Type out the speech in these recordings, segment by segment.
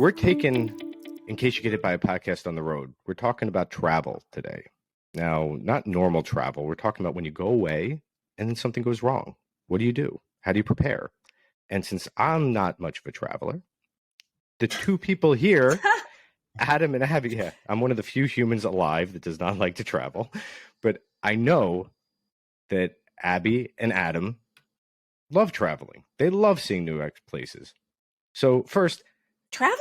We're taking, in case you get hit by a podcast on the road, we're talking about travel today. Now, not normal travel. We're talking about when you go away and then something goes wrong. What do? How do you prepare? And since I'm not much of a traveler, the two people here, Adam and Abby, I'm one of the few humans alive that does not like to travel. But I know that Abby and Adam love traveling. They love seeing new places. So first, traveling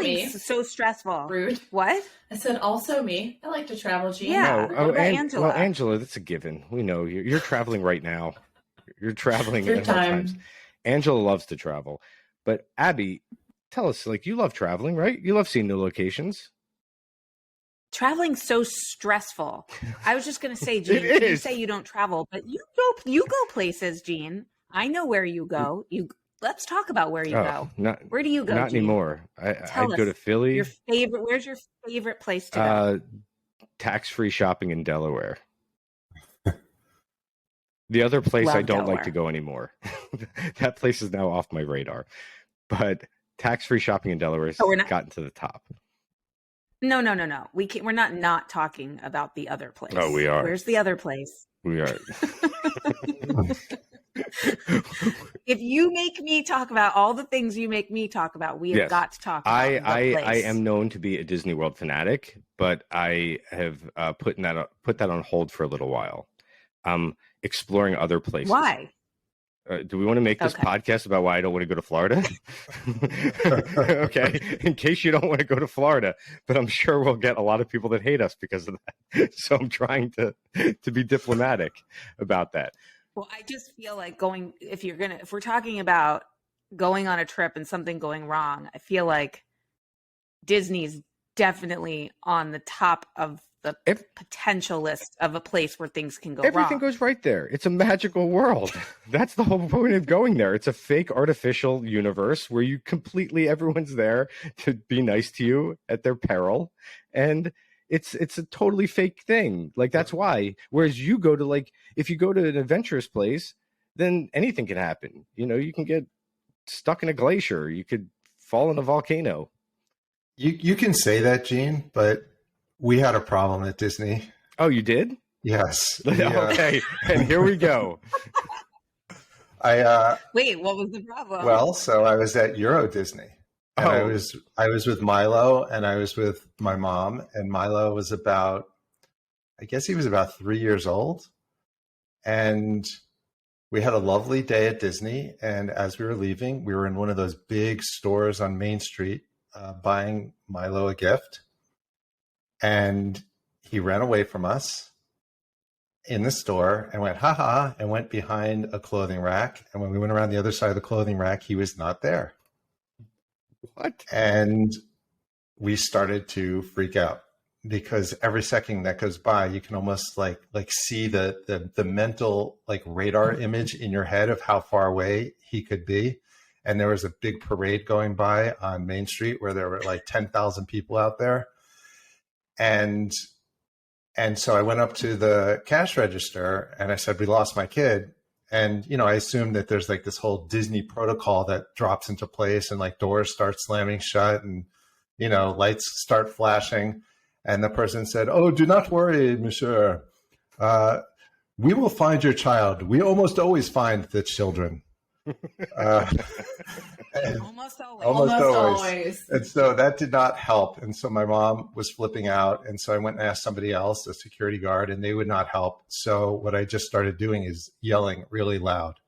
is so stressful. Rude. What? I said also me. I like to travel, Jean. Yeah. No. Angela? Well, Angela, that's a given. We know you're traveling right now. You're traveling at all times. Angela loves to travel. But Abby, tell us, like, you love traveling, right? You love seeing new locations. Traveling's so stressful. I was just going to say, Jean, you say you don't travel, but you go places, Jean. I know where you go. Let's talk about where you go. Where do you go? Not Jean? anymore. I'd go to Philly. Where's your favorite place to go? Tax-free shopping in Delaware. The other place I don't like to go anymore. That place is now off my radar. But tax-free shopping in Delaware has gotten to the top. No. We're not talking about the other place. Oh, we are. Where's the other place? We are. If you make me talk about all the things you make me talk about, we have got to talk about the place. I am known to be a Disney World fanatic, but I have put that on hold for a little while. Exploring other places. Why? Do we want to make this podcast about why I don't want to go to Florida? Okay, in case you don't want to go to Florida, but I'm sure we'll get a lot of people that hate us because of that. So I'm trying to be diplomatic about that. Well, I just feel like if we're talking about going on a trip and something going wrong, I feel like Disney's definitely on the top of the potential list of a place where things can go wrong. Everything goes right there. It's a magical world. That's the whole point of going there. It's a fake artificial universe where everyone's there to be nice to you at their peril. And it's a totally fake thing. Like, that's why. Whereas you go to, like, if you go to an adventurous place, then anything can happen. You know, you can get stuck in a glacier. You could fall in a volcano. You can say that, Gene, but we had a problem at Disney. Oh, you did? Yes. Okay, and here we go. Wait, what was the problem? Well, so I was at Euro Disney. And I was with Milo, and I was with my mom, and Milo was about 3 years old. And we had a lovely day at Disney. And as we were leaving, we were in one of those big stores on Main Street buying Milo a gift. And he ran away from us in the store and went, ha, and went behind a clothing rack. And when we went around the other side of the clothing rack, he was not there. What? And we started to freak out because every second that goes by, you can almost like see the mental like radar image in your head of how far away he could be. And there was a big parade going by on Main Street where there were like 10,000 people out there. And so I went up to the cash register and I said, we lost my kid. And, you know, I assumed that there's like this whole Disney protocol that drops into place and like doors start slamming shut and, you know, lights start flashing. And the person said, oh, do not worry, monsieur. We will find your child. We almost always find the children. Almost always. And so that did not help. And so my mom was flipping out. And so I went and asked somebody else, a security guard, and they would not help. So what I just started doing is yelling really loud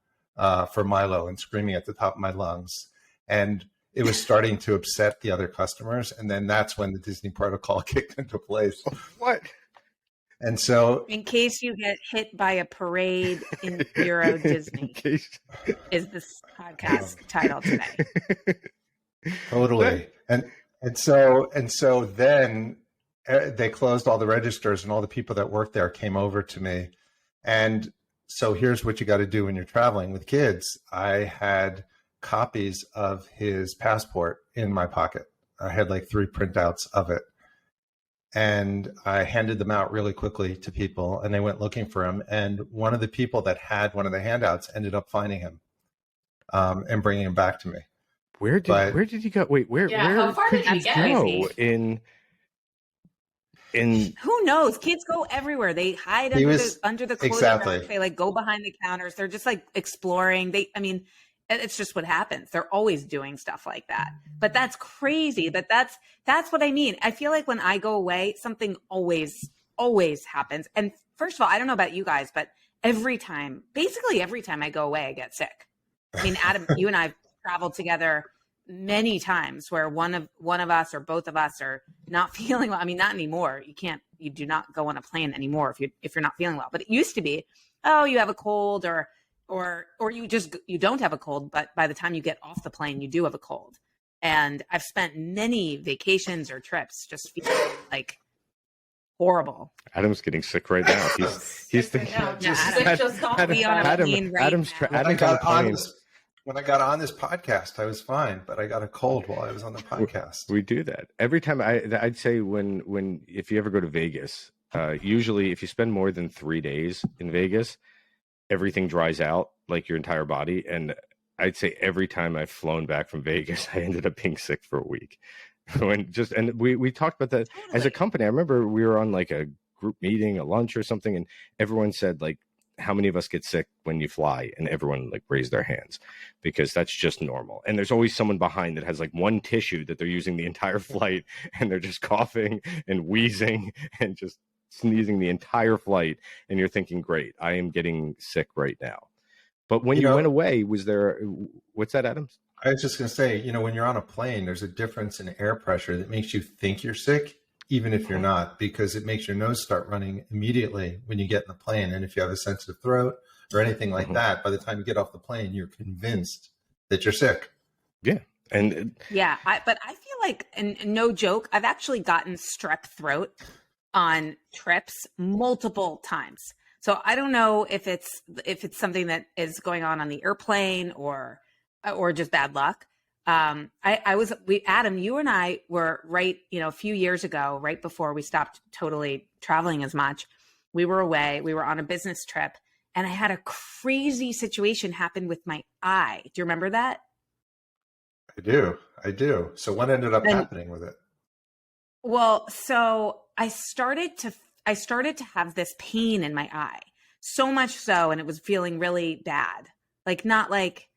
for Milo and screaming at the top of my lungs. And it was starting to upset the other customers. And then that's when the Disney protocol kicked into place. What? And so, in case you get hit by a parade in Euro Disney, is this podcast title today? Totally. And so then they closed all the registers, and all the people that worked there came over to me. And so here's what you got to do when you're traveling with kids. I had copies of his passport in my pocket. I had like 3 printouts of it. And I handed them out really quickly to people, and they went looking for him. And one of the people that had one of the handouts ended up finding him and bringing him back to me. Where did you go? Wait, where how far could did you you get? go in Who knows? Kids go everywhere. They hide under the clothing exactly. rack. They like go behind the counters. They're just like exploring. It's just what happens. They're always doing stuff like that. But that's crazy. But that's what I mean. I feel like when I go away, something always happens. And first of all, I don't know about you guys, but basically every time I go away, I get sick. I mean, Adam, you and I have traveled together many times where one of us or both of us are not feeling well. I mean, not anymore. You do not go on a plane anymore if you're not feeling well. But it used to be, oh, you have a cold or you don't have a cold, but by the time you get off the plane, you do have a cold. And I've spent many vacations or trips just feeling like horrible. Adam's getting sick right now. He's thinking. When I got on this podcast, I was fine, but I got a cold while I was on the podcast. We do that every time. I'd say when if you ever go to Vegas, usually if you spend more than 3 days in Vegas, everything dries out, like your entire body. And I'd say every time I've flown back from Vegas, I ended up being sick for a week. And we talked about that as a company. I remember we were on like a group meeting, a lunch or something, and everyone said like, how many of us get sick when you fly? And everyone like raised their hands because that's just normal. And there's always someone behind that has like one tissue that they're using the entire flight, and they're just coughing and wheezing and just sneezing the entire flight. And you're thinking, great, I am getting sick right now. But when you went away, was there, what's that, Adams? I was just going to say, when you're on a plane, there's a difference in air pressure that makes you think you're sick, even if you're not, because it makes your nose start running immediately when you get in the plane. And if you have a sensitive throat or anything like that, by the time you get off the plane, you're convinced that you're sick. Yeah. And but I feel like, and no joke, I've actually gotten strep throat on trips multiple times. So I don't know if it's something that is going on the airplane or just bad luck. Adam, you and I were right, a few years ago, right before we stopped totally traveling as much. We were away. We were on a business trip, and I had a crazy situation happen with my eye. Do you remember that? I do. So what ended up happening with it? Well, so I started to have this pain in my eye, so much so, and it was feeling really bad. Like not like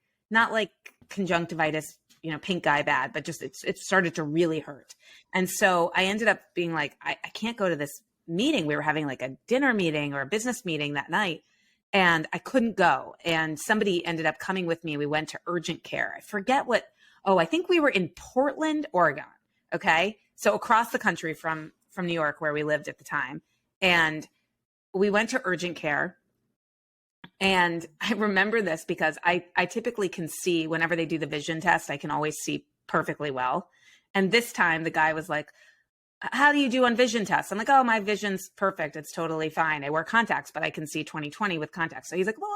conjunctivitis, pink eye bad, but just it started to really hurt. And so I ended up being like, I can't go to this meeting. We were having like a dinner meeting or a business meeting that night, and I couldn't go. And somebody ended up coming with me. We went to urgent care. I forget I think we were in Portland, Oregon. Okay. So across the country from New York, where we lived at the time. And we went to urgent care. And I remember this because I typically can see whenever they do the vision test, I can always see perfectly well. And this time the guy was like, how do you do on vision tests? I'm like, oh, my vision's perfect. It's totally fine. I wear contacts, but I can see 20/20 with contacts. So he's like, well,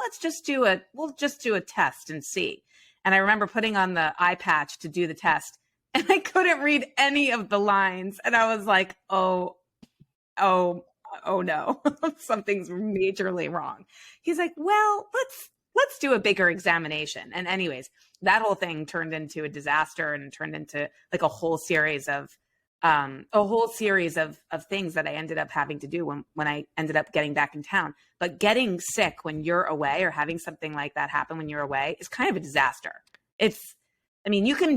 we'll just do a test and see. And I remember putting on the eye patch to do the test, and I couldn't read any of the lines. And I was like, oh no, something's majorly wrong. He's like, well, let's do a bigger examination. And anyways, that whole thing turned into a disaster and turned into like a whole series of things that I ended up having to do when I ended up getting back in town. But getting sick when you're away or having something like that happen when you're away is kind of a disaster. You can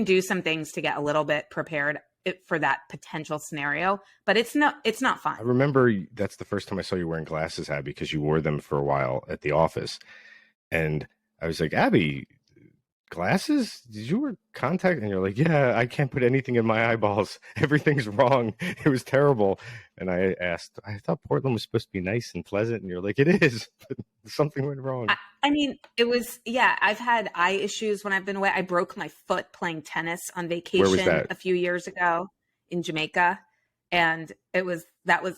do some things to get a little bit prepared for that potential scenario, but it's not fun. I remember that's the first time I saw you wearing glasses, Abby, because you wore them for a while at the office. And I was like, Abby, glasses? Did you wear contact? And you're like, yeah, I can't put anything in my eyeballs. Everything's wrong. It was terrible. And I asked, I thought Portland was supposed to be nice and pleasant. And you're like, it is, but something went wrong. It was, I've had eye issues when I've been away. I broke my foot playing tennis on vacation a few years ago in Jamaica. And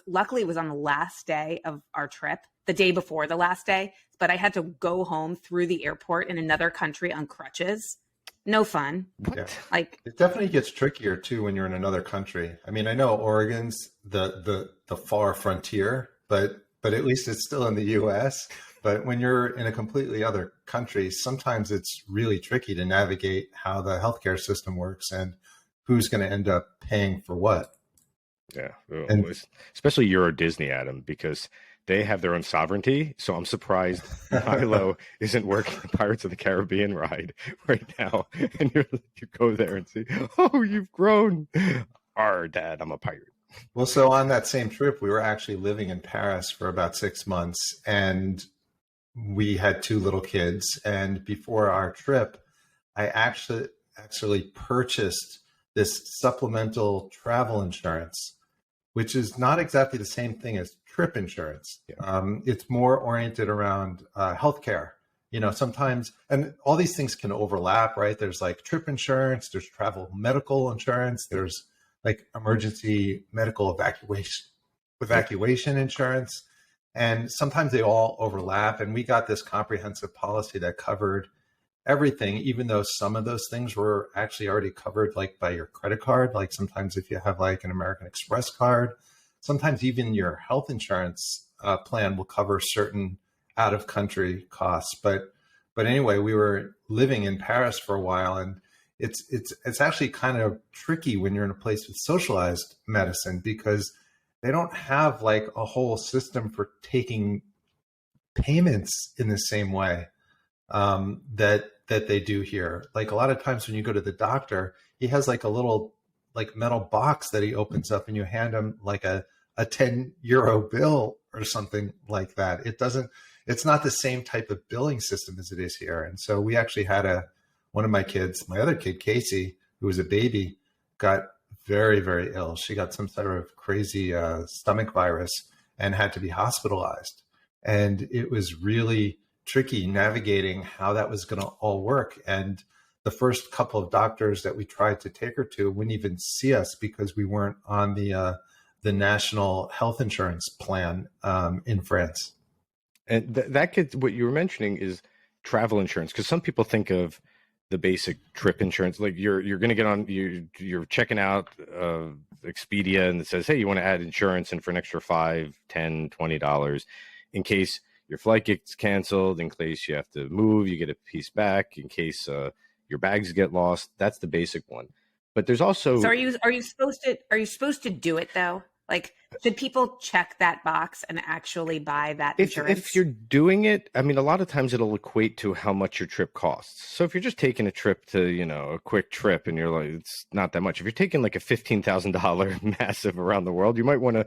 luckily it was on the last day of our trip, the day before the last day, but I had to go home through the airport in another country on crutches. No fun. Yeah. It definitely gets trickier too when you're in another country. I mean, I know Oregon's the far frontier, but at least it's still in the US. But when you're in a completely other country, sometimes it's really tricky to navigate how the healthcare system works and who's going to end up paying for what. Yeah, And especially Euro Disney, Adam, because they have their own sovereignty. So I'm surprised Milo isn't working the Pirates of the Caribbean ride right now. And you go there and see, oh, you've grown. Dad, I'm a pirate. well, so on that same trip, we were actually living in Paris for about 6 months, and we had two little kids. And before our trip, I actually purchased this supplemental travel insurance, which is not exactly the same thing as trip insurance. Yeah. It's more oriented around healthcare. You know, sometimes, and all these things can overlap, right? There's like trip insurance, there's travel medical insurance, there's like emergency medical evacuation insurance. And sometimes they all overlap. And we got this comprehensive policy that covered everything, even though some of those things were actually already covered, like by your credit card. Like sometimes if you have like an American Express card, sometimes even your health insurance plan will cover certain out of country costs. But anyway, we were living in Paris for a while, and it's actually kind of tricky when you're in a place with socialized medicine, because they don't have like a whole system for taking payments in the same way that they do here. Like a lot of times when you go to the doctor, he has like a little like metal box that he opens up, and you hand him like a 10 euro bill or something like that. It's not the same type of billing system as it is here. And so we actually had one of my kids, my other kid, Casey, who was a baby, got very, very ill. She got some sort of crazy stomach virus and had to be hospitalized. And it was really tricky navigating how that was going to all work. And the first couple of doctors that we tried to take her to wouldn't even see us because we weren't on the national health insurance plan in France. And that gets what you were mentioning is travel insurance, because some people think of the basic trip insurance, like you're going to get on, you're checking out Expedia, and it says, hey, you want to add insurance, and for an extra $5, $10, $20 in case your flight gets canceled, in case you have to move, you get a piece back, in case your bags get lost. That's the basic one. But there's also, so are you supposed to do it though? Like, should people check that box and actually buy that insurance? If you're doing it, I mean, a lot of times it'll equate to how much your trip costs. So if you're just taking a trip to, a quick trip, and you're like, it's not that much. If you're taking like a $15,000 massive around the world, you might want to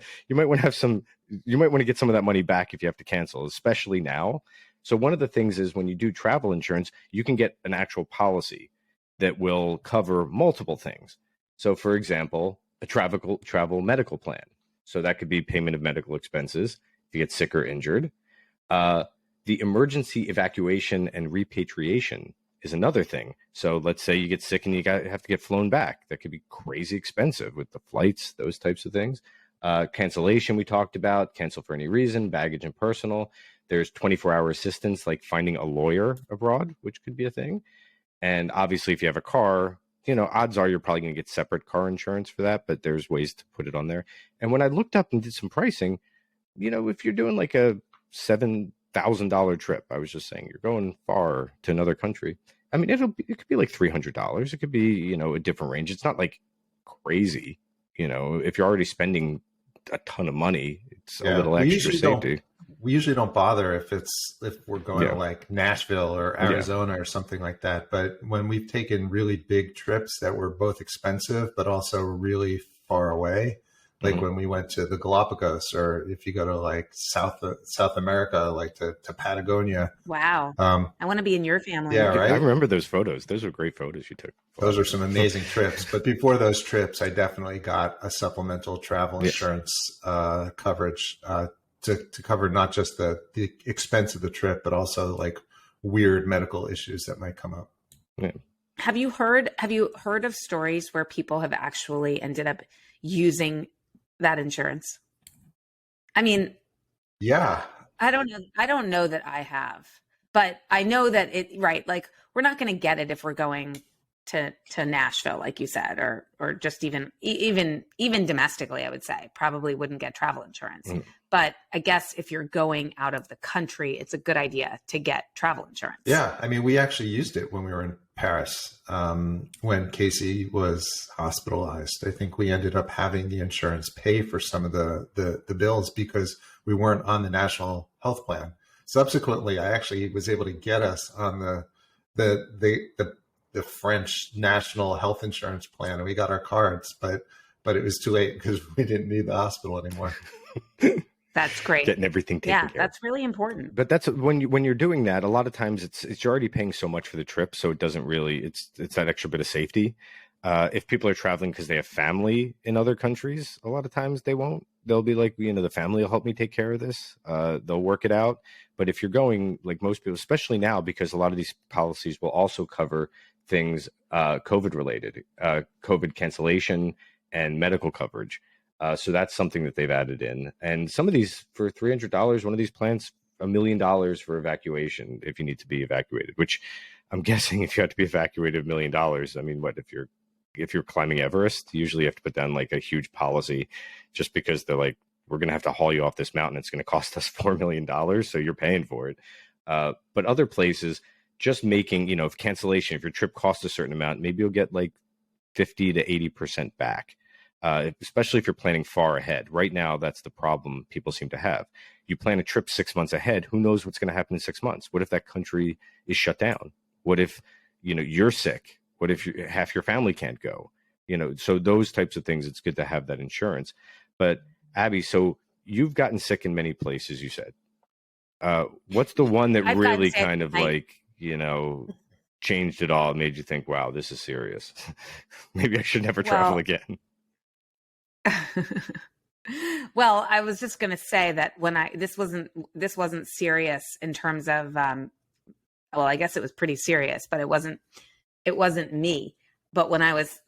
get some of that money back if you have to cancel, especially now. So one of the things is when you do travel insurance, you can get an actual policy that will cover multiple things. So for example, a travel medical plan. So that could be payment of medical expenses if you get sick or injured. The emergency evacuation and repatriation is another thing. So let's say you get sick and you have to get flown back. That could be crazy expensive with the flights, those types of things. Cancellation we talked about, cancel for any reason, baggage and personal. There's 24-hour assistance, like finding a lawyer abroad, which could be a thing. And obviously, if you have a car, odds are you're probably going to get separate car insurance for that, but there's ways to put it on there. And when I looked up and did some pricing, if you're doing like a $7,000 trip, I was just saying you're going far to another country. I mean, it could be like $300. It could be, a different range. It's not like crazy, if you're already spending a ton of money, it's a little extra safety. We usually don't bother if we're going to like Nashville or Arizona or something like that. But when we've taken really big trips that were both expensive, but also really far away, like when we went to the Galapagos, or if you go to like South America, like to Patagonia. Wow. I want to be in your family. Yeah, right. I remember those photos. Those are great photos you took. Those are some amazing trips. But before those trips, I definitely got a supplemental travel insurance coverage to cover not just the expense of the trip, but also like weird medical issues that might come up. Yeah. Have you heard of stories where people have actually ended up using that insurance? I mean, yeah, I don't know that I have, but I know that like we're not going to get it if we're going to Nashville, like you said, or just even domestically, I would say probably wouldn't get travel insurance. But I guess if you're going out of the country, it's a good idea to get travel insurance. Yeah. I mean, we actually used it when we were in Paris, when Casey was hospitalized. I think we ended up having the insurance pay for some of the bills because we weren't on the national health plan. Subsequently, I actually was able to get us on the French national health insurance plan, and we got our cards, but it was too late because we didn't need the hospital anymore. That's great. Getting everything taken care of. That's really important. But that's when you're doing that, a lot of times it's you're already paying so much for the trip, so it doesn't really it's that extra bit of safety. If people are traveling because they have family in other countries, a lot of times they won't. They'll be like, the family will help me take care of this. They'll work it out. But if you're going, like most people, especially now, because a lot of these policies will also cover things COVID related, COVID cancellation and medical coverage. So that's something that they've added in. And some of these, for $300, one of these plans, $1 million for evacuation if you need to be evacuated, which I'm guessing if you have to be evacuated $1 million, I mean, what, if you're climbing Everest, usually you have to put down like a huge policy just because they're like, we're going to have to haul you off this mountain. It's going to cost us $4 million. So you're paying for it. But other places, just making, if cancellation, if your trip costs a certain amount, maybe you'll get like 50 to 80% back. Especially if you're planning far ahead. Right now, that's the problem people seem to have. You plan a trip 6 months ahead. Who knows what's going to happen in 6 months? What if that country is shut down? What if, you're sick? What if half your family can't go? So those types of things, it's good to have that insurance. But Abby, so you've gotten sick in many places, you said. What's the one that really kind of changed it all, made you think, wow, this is serious. Maybe I should never travel again. Well, I was just going to say that this wasn't serious in terms of, I guess it was pretty serious, but it wasn't me. But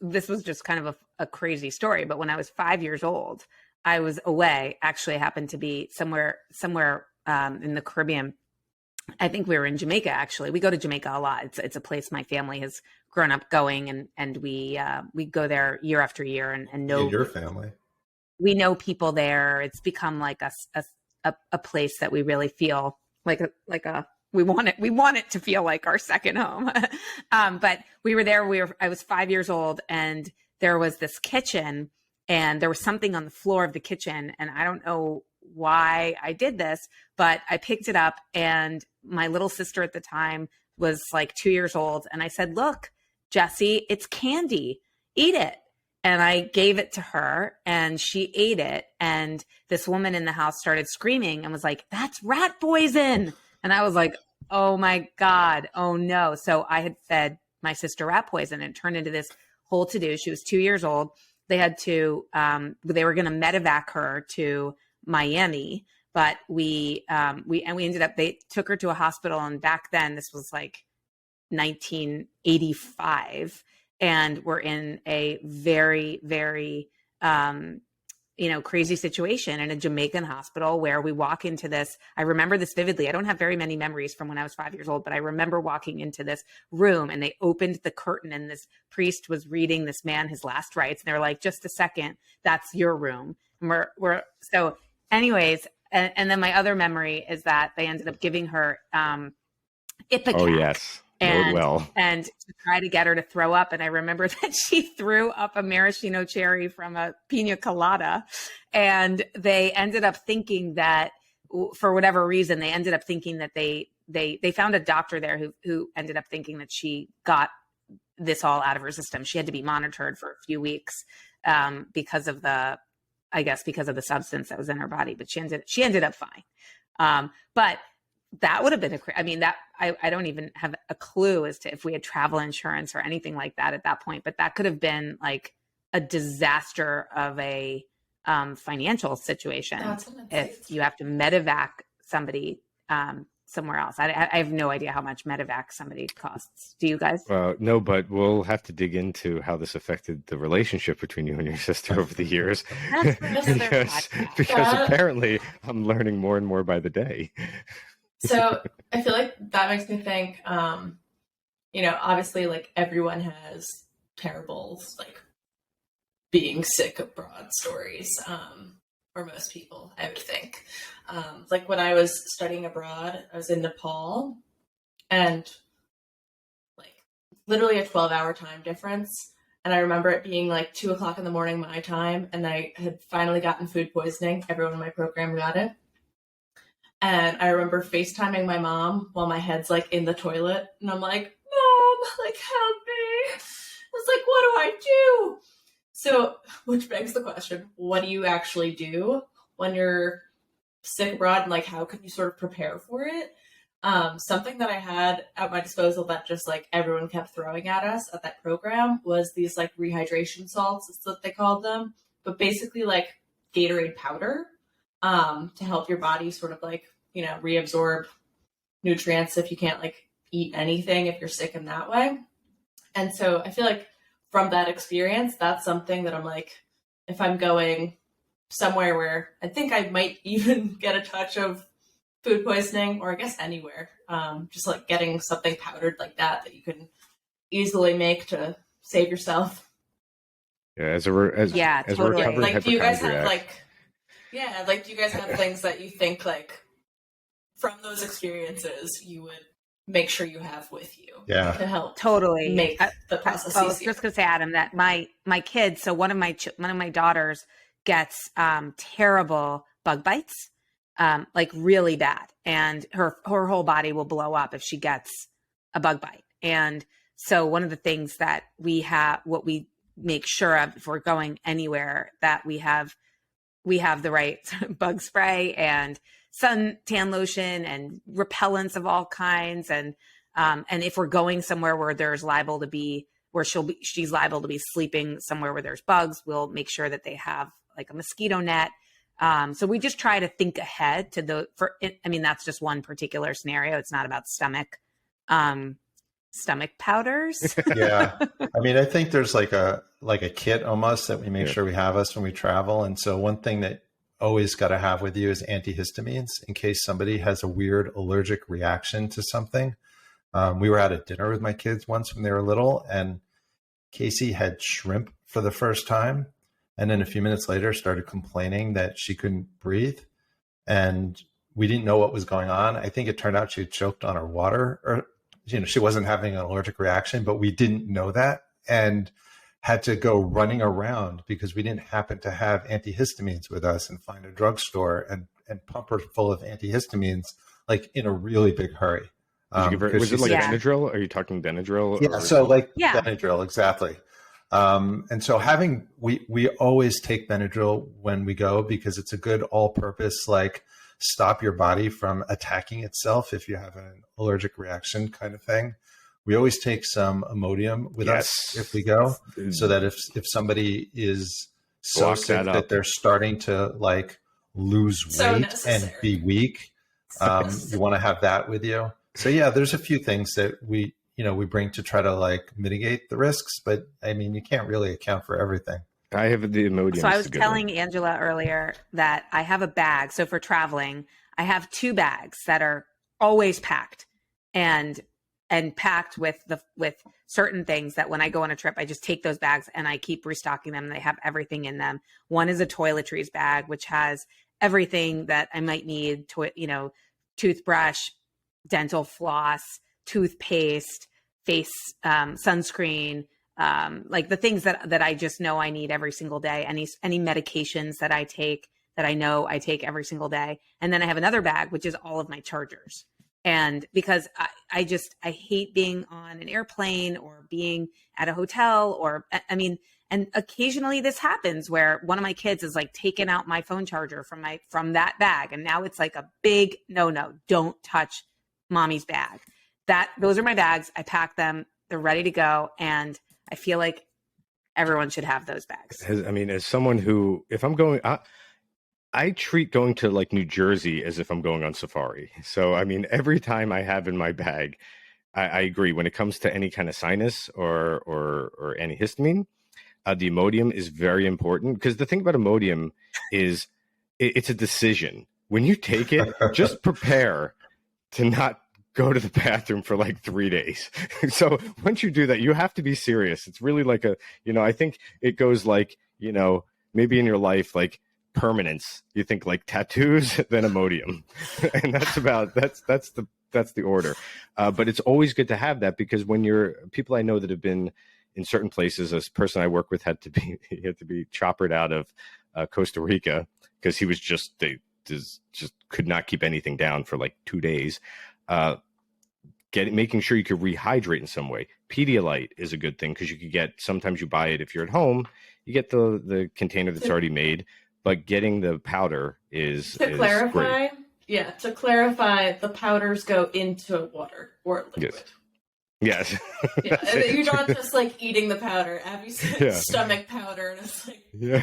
this was just kind of a crazy story. But when I was 5 years old, I was away. Actually, I happened to be somewhere in the Caribbean. I think we were in Jamaica. Actually, we go to Jamaica a lot. It's a place my family has grown up going, and we go there year after year and know your family. We know people there. It's become like a place that we really feel like we want it to feel like our second home. But we were there. I was 5 years old, and there was this kitchen, and there was something on the floor of the kitchen, and I don't know why I did this, but I picked it up, and my little sister at the time was like 2 years old, and I said, "Look, Jessie, it's candy. Eat it." And I gave it to her, and she ate it. And this woman in the house started screaming and was like, "That's rat poison." And I was like, oh my God, oh no. So I had fed my sister rat poison, and it turned into this whole to-do. She was 2 years old. They had to, they were going to medevac her to Miami, but we ended up, they took her to a hospital. And back then, this was like 1985. And we're in a very, very, crazy situation in a Jamaican hospital where we walk into this. I remember this vividly. I don't have very many memories from when I was 5 years old, but I remember walking into this room, and they opened the curtain, and this priest was reading this man his last rites. And they were like, "Just a second, that's your room." And we're so anyways. And then my other memory is that they ended up giving her Ipecac. Oh, yes. And to try to get her to throw up. And I remember that she threw up a maraschino cherry from a pina colada. And they ended up thinking that, for whatever reason, they ended up thinking that they found a doctor there who ended up thinking that she got this all out of her system. She had to be monitored for a few weeks because of the substance that was in her body. But she ended up fine. But that would have been I don't even have a clue as to if we had travel insurance or anything like that at that point, but that could have been like a disaster of a financial situation if you have to medevac somebody somewhere else. I have no idea how much medevac somebody costs. Do you guys? No, but we'll have to dig into how this affected the relationship between you and your sister over the years. because apparently I'm learning more and more by the day. So I feel like that makes me think, you know, obviously like everyone has terrible like being sick abroad stories, or most people, I would think. Like when I was studying abroad, I was in Nepal, and like literally a 12-hour time difference. And I remember it being like 2 o'clock in the morning my time, and I had finally gotten food poisoning. Everyone in my program got it. And I remember FaceTiming my mom while my head's like in the toilet, and I'm like, Mom, like help me. I was like, what do I do? So, which begs the question, what do you actually do when you're sick abroad, and like how can you sort of prepare for it? Something that I had at my disposal that just like everyone kept throwing at us at that program was these like rehydration salts, is what they called them, but basically like Gatorade powder, to help your body sort of like, you know, reabsorb nutrients if you can't like eat anything if you're sick in that way. And so I feel like from that experience, that's something that I'm like, if I'm going somewhere where I think I might even get a touch of food poisoning, or I guess anywhere, just like getting something powdered like that you can easily make to save yourself. Yeah, as a totally. recovered Like, do you guys have hypochondriac. like, do you guys have things that you think like from those experiences you would make sure you have with you Yeah. to help Totally. make the process I was easier? just gonna say, Adam, that my kids. So one of my daughters gets terrible bug bites, like really bad, and her whole body will blow up if she gets a bug bite. And so one of the things that we have, what we make sure of if we're going anywhere, that we have the right bug spray and suntan lotion and repellents of all kinds. And if we're going somewhere where there's liable to be, where she's liable to be sleeping somewhere where there's bugs, we'll make sure that they have like a mosquito net. So we just try to think ahead to I mean, that's just one particular scenario. It's not about stomach powders. Yeah. I mean, I think there's like a kit almost that we make sure we have us when we travel. And so one thing that always got to have with you is antihistamines in case somebody has a weird allergic reaction to something. We were at a dinner with my kids once when they were little, and Casey had shrimp for the first time. And then a few minutes later started complaining that she couldn't breathe. And we didn't know what was going on. I think it turned out she had choked on her water, or, you know, she wasn't having an allergic reaction, but we didn't know that, and had to go running around because we didn't happen to have antihistamines with us, and find a drugstore and pump her full of antihistamines, like in a really big hurry. Was it like Benadryl? Are you talking Benadryl? Yeah. So like Benadryl, exactly. And so we always take Benadryl when we go, because it's a good all-purpose, like stop your body from attacking itself if you have an allergic reaction kind of thing. We always take some Imodium with us if we go, so that if somebody is so sick that they're starting to like lose weight and be weak, you want to have that with you. So yeah, there's a few things that we bring to try to like mitigate the risks, but I mean, you can't really account for everything. I have the Imodium. So I was telling Angela earlier that I have a bag. So for traveling, I have 2 bags that are always packed and packed with certain things that when I go on a trip, I just take those bags and I keep restocking them. They have everything in them. One is a Toiletries bag, which has everything that I might need to, toothbrush, dental floss, toothpaste, face sunscreen, like the things that I just know I need every single day. Any medications that I take that I know I take every single day. And then I have another bag, which is all of my chargers. And because I hate being on an airplane or being at a hotel, or, I mean, and occasionally this happens where one of my kids is like taking out my phone charger from that bag. And now it's like a big no, don't touch mommy's bag. Those are my bags. I pack them. They're ready to go. And I feel like everyone should have those bags. As someone who, if I'm going, I treat going to like New Jersey as if I'm going on safari. So, I mean, every time I have in my bag, I agree. When it comes to any kind of sinus or antihistamine, the Imodium is very important, because the thing about Imodium is it's a decision. When you take it, just prepare to not go to the bathroom for like 3 days. So once you do that, you have to be serious. It's really like I think it goes like, maybe in your life, like permanence, you think like tattoos, then Imodium. And that's the order. But it's always good to have that, because when people I know that have been in certain places, a person I work with had to be choppered out of Costa Rica because he was just could not keep anything down for like 2 days. Making sure you could rehydrate in some way. Pedialyte is a good thing, because you could sometimes you buy it if you're at home, you get the container that's already made, but getting the powder is clarify. Great. Yeah, to clarify, the powders go into water or liquid. Yes. Yeah, and you're not just like eating the powder. Abby said stomach powder, and it's like, no.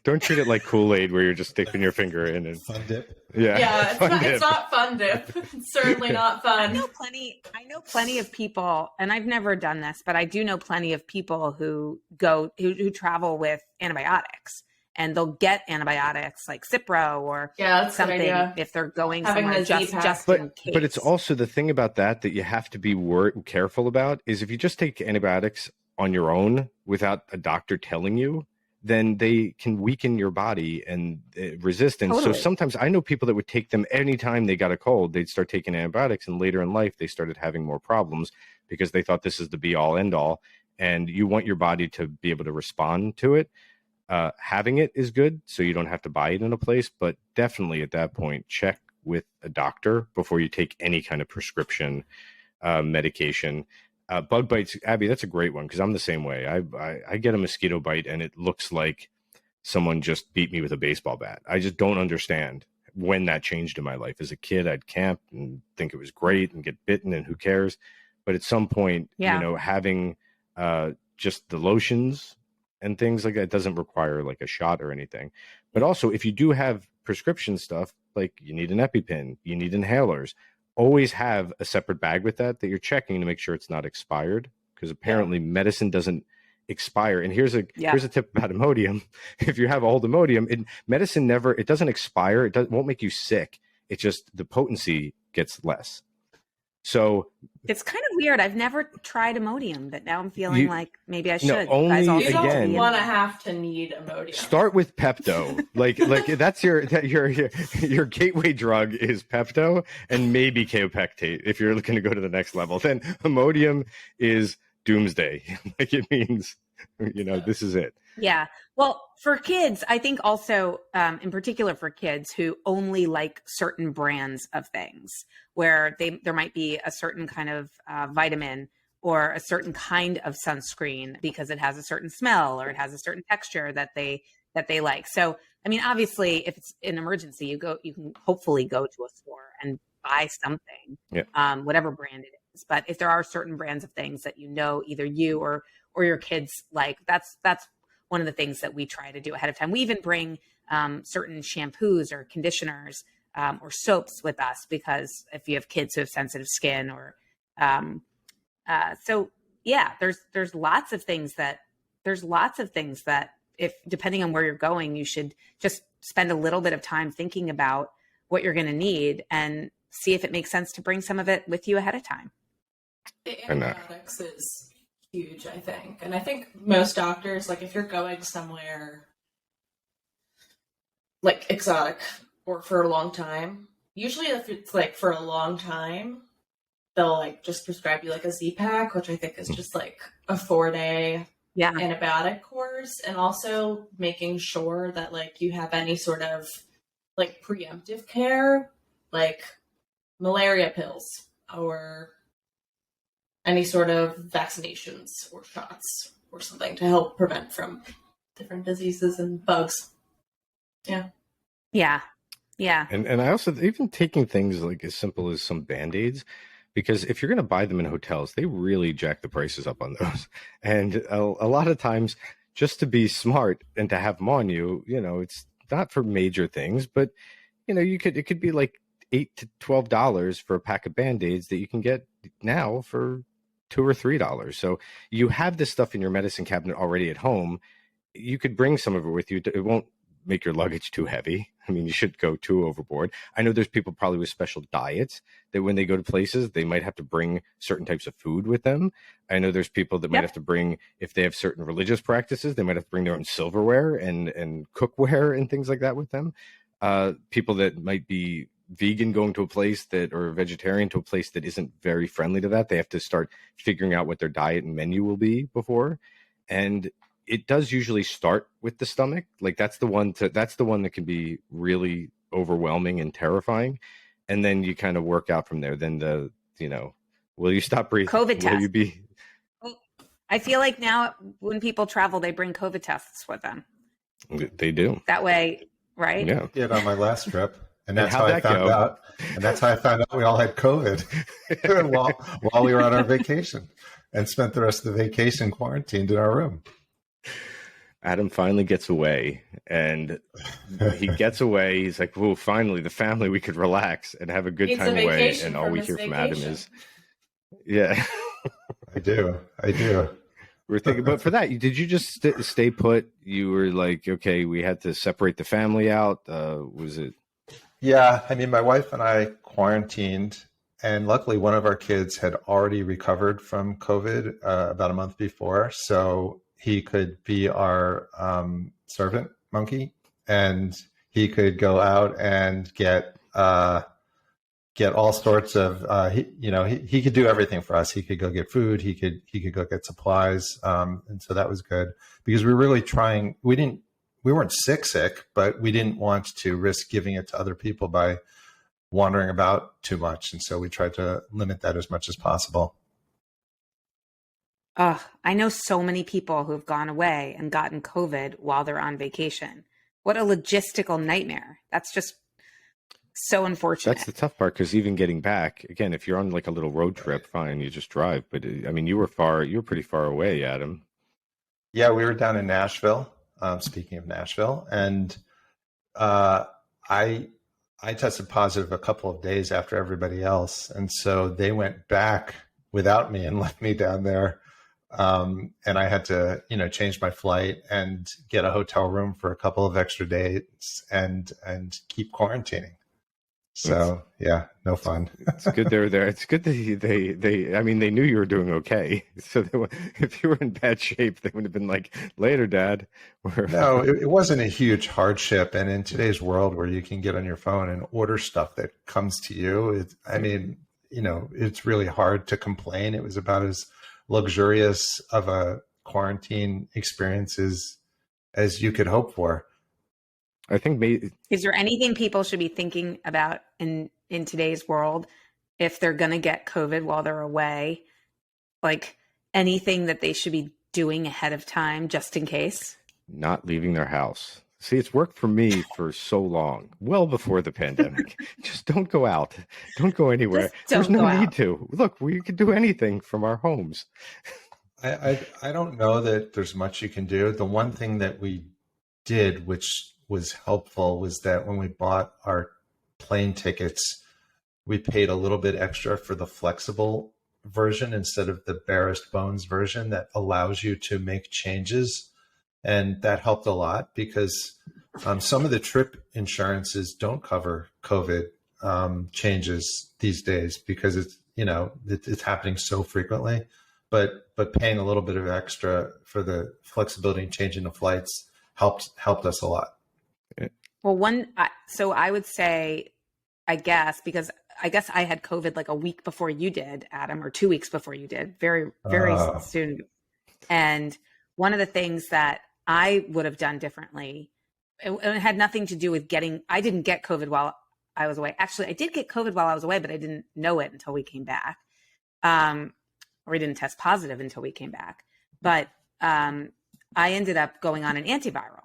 Don't treat it like Kool-Aid where you're just sticking your finger in and Fun dip. Yeah, it's not fun dip. It's certainly not fun. I know plenty of people, and I've never done this, but I do know plenty of people who travel with antibiotics. And they'll get antibiotics like Cipro or something if they're going somewhere just in case. But it's also the thing about that you have to be careful about is if you just take antibiotics on your own without a doctor telling you, then they can weaken your body and resistance. Totally. So sometimes I know people that would take them anytime they got a cold, they'd start taking antibiotics, and later in life they started having more problems because they thought this is the be all end all. And you want your body to be able to respond to it. Having it is good, so you don't have to buy it in a place, but definitely at that point, check with a doctor before you take any kind of prescription medication. Bug bites, Abby, that's a great one, because I'm the same way. I get a mosquito bite and it looks like someone just beat me with a baseball bat. I just don't understand when that changed in my life. As a kid, I'd camp and think it was great and get bitten and who cares. But at some point, having just the lotions and things like that doesn't require like a shot or anything. But also, if you do have prescription stuff, like you need an EpiPen, you need inhalers, always have a separate bag with that you're checking to make sure it's not expired, because apparently medicine doesn't expire. And here's a tip about Imodium. If you have old Imodium, medicine it doesn't expire. It won't make you sick. It's just the potency gets less. So it's kind of weird. I've never tried Imodium, but now I'm feeling like maybe I should. You don't want to have to need Imodium. Start with Pepto. like that's your gateway drug is Pepto and maybe kaopectate if you're looking to go to the next level. Then Imodium is doomsday. Like it means, this is it. Yeah. Well, for kids, I think also, in particular for kids who only like certain brands of things, where there might be a certain kind of vitamin or a certain kind of sunscreen because it has a certain smell or it has a certain texture that they like. So, I mean, obviously, if it's an emergency, you can hopefully go to a store and buy something, whatever brand it is. But if there are certain brands of things that either you or your kids like, that's one of the things that we try to do ahead of time. We even bring certain shampoos or conditioners or soaps with us, because if you have kids who have sensitive skin there's lots of things that if depending on where you're going, you should just spend a little bit of time thinking about what you're going to need and see if it makes sense to bring some of it with you ahead of time. The antibiotics is huge, I think. And I think most doctors, like if you're going somewhere like exotic or for a long time, usually if it's like for a long time, they'll like just prescribe you like a Z-Pack, which I think is just like a 4-day antibiotic course. And also making sure that like you have any sort of like preemptive care, like malaria pills or any sort of vaccinations or shots or something to help prevent from different diseases and bugs. Yeah. Yeah. Yeah. And I also, even taking things like as simple as some Band-Aids, because if you're going to buy them in hotels, they really jack the prices up on those. And a lot of times, just to be smart and to have them on you, it's not for major things, but it could be like $8 to $12 for a pack of Band-Aids that you can get now for $2 or $3. So you have this stuff in your medicine cabinet already at home. You could bring some of it with you. It won't make your luggage too heavy. I mean, you should go too overboard. I know there's people probably with special diets that when they go to places, they might have to bring certain types of food with them. I know there's people that might have to bring, if they have certain religious practices, they might have to bring their own silverware and cookware and things like that with them. People that might be vegan going to a place that, or vegetarian to a place that isn't very friendly to that, they have to start figuring out what their diet and menu will be before. And it does usually start with the stomach. Like that's the one that can be really overwhelming and terrifying. And then you kind of work out from there. Then will you stop breathing? COVID test. Will you be? I feel like now when people travel, they bring COVID tests with them. They do. That way, right? Yeah. Did on my last trip. And that's how'd how I that found go? out. And that's how I found out we all had COVID while we were on our vacation, and spent the rest of the vacation quarantined in our room. Adam finally gets away, and he gets away. He's like, "Oh, finally, the family, we could relax and have a good Needs a time away." vacation And all from we his hear from Adam vacation. is, "Yeah." I do. We're thinking, but for that, did you just stay put? You were like, okay, we had to separate the family out. Was it? Yeah. I mean, my wife and I quarantined, and luckily one of our kids had already recovered from COVID about a month before. So he could be our servant monkey, and he could go out and get all sorts of he could do everything for us. He could go get food, he could go get supplies, and so that was good, because we were really trying. We weren't sick, but we didn't want to risk giving it to other people by wandering about too much, and so we tried to limit that as much as possible. I know so many people who've gone away and gotten COVID while they're on vacation. What a logistical nightmare. That's just so unfortunate. That's the tough part, because even getting back, again, if you're on like a little road trip, fine, you just drive. But I mean, you were pretty far away, Adam. Yeah, we were down in Nashville. Speaking of Nashville, and I tested positive a couple of days after everybody else, and so they went back without me and left me down there. And I had to, change my flight and get a hotel room for a couple of extra days and keep quarantining. So yeah, no fun. It's good they were there. It's good that they knew you were doing okay. So if you were in bad shape, they would have been like, later, Dad. No, it wasn't a huge hardship. And in today's world where you can get on your phone and order stuff that comes to you, it's really hard to complain. It was about as luxurious of a quarantine experience as you could hope for. I think is there anything people should be thinking about in today's world if they're going to get COVID while they're away? Like anything that they should be doing ahead of time just in case? Not leaving their house. See, it's worked for me for so long, well before the pandemic. Just don't go out. Don't go anywhere. There's no need to. Look, we can do anything from our homes. I don't know that there's much you can do. The one thing that we did, which was helpful, was that when we bought our plane tickets, we paid a little bit extra for the flexible version instead of the barest bones version that allows you to make changes. And that helped a lot, because some of the trip insurances don't cover COVID changes these days, because it's happening so frequently. But paying a little bit of extra for the flexibility and changing the flights helped us a lot. Well, so I would say, I guess I had COVID like a week before you did, Adam, or 2 weeks before you did, very, very soon. And one of the things that I would have done differently, it had nothing to do with I didn't get COVID while I was away. Actually, I did get COVID while I was away, but I didn't know it until we came back. Or we didn't test positive until we came back. But I ended up going on an antiviral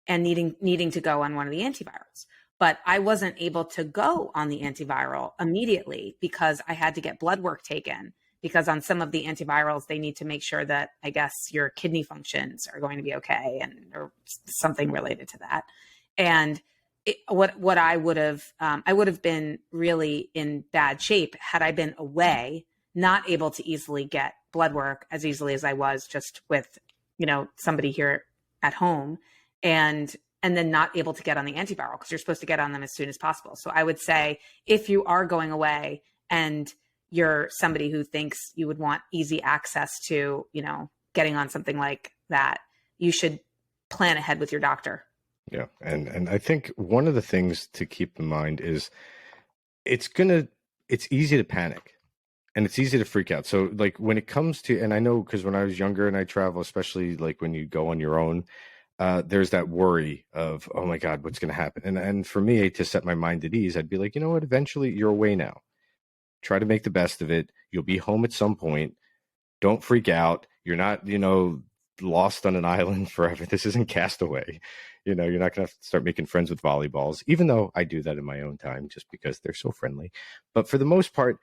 and needing to go on one of the antivirals. But I wasn't able to go on the antiviral immediately because I had to get blood work taken, because on some of the antivirals, they need to make sure that, I guess, your kidney functions are going to be okay, or something related to that. And what I would have been really in bad shape had I been away, not able to easily get blood work as easily as I was just with, somebody here at home. And and then not able to get on the antiviral because you're supposed to get on them as soon as possible. So I would say if you are going away and you're somebody who thinks you would want easy access to, getting on something like that, you should plan ahead with your doctor. Yeah. And I think one of the things to keep in mind is it's easy to panic and it's easy to freak out. So like when it comes to, and I know because when I was younger and I travel, especially like when you go on your own, there's that worry of, oh my God, what's going to happen? And for me to set my mind at ease, I'd be like, you know what, eventually you're away now. Try to make the best of it. You'll be home at some point. Don't freak out. You're not, lost on an island forever. This isn't Castaway. You're not going to start making friends with volleyballs, even though I do that in my own time just because they're so friendly. But for the most part,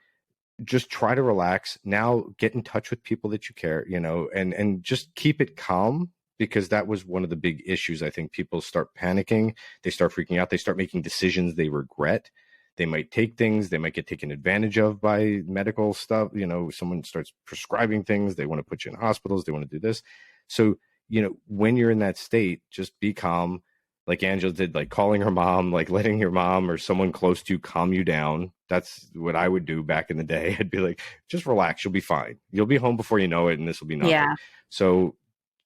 just try to relax. Now get in touch with people that you care, and just keep it calm, because that was one of the big issues. I think people start panicking. They start freaking out. They start making decisions they regret. They might take things, they might get taken advantage of by medical stuff. Someone starts prescribing things. They want to put you in hospitals. They want to do this. So, when you're in that state, just be calm. Like Angela did, like calling her mom, like letting your mom or someone close to you calm you down. That's what I would do back in the day. I'd be like, just relax. You'll be fine. You'll be home before you know it. And this will be nothing. Yeah. So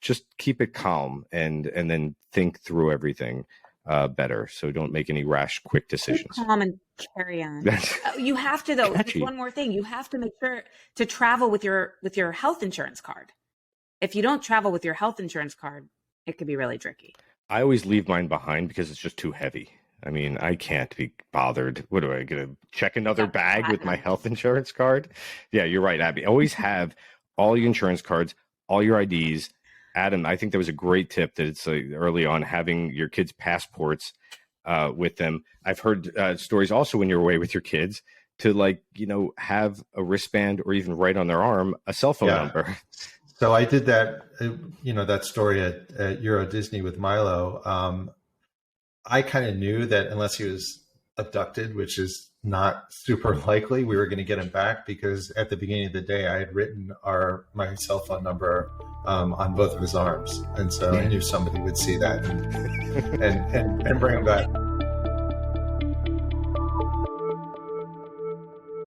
just keep it calm and then think through everything better. So don't make any rash, quick decisions. Calm and carry on. You have to, though. Just one more thing. You have to make sure to travel with your health insurance card. If you don't travel with your health insurance card, it could be really tricky. I always leave mine behind because it's just too heavy. I mean, I can't be bothered. What do I get to check another bag with my health insurance card? Yeah, you're right, Abby. Always have all your insurance cards, all your IDs. Adam, I think that was a great tip that it's early on having your kids' passports with them. I've heard stories also when you're away with your kids to have a wristband or even write on their arm a cell phone number. So I did that, that story at Euro Disney with Milo. I kind of knew that unless he was abducted, which is not super likely, we were going to get him back, because at the beginning of the day, I had written my cell phone number on both of his arms. And so I knew somebody would see that and bring him back.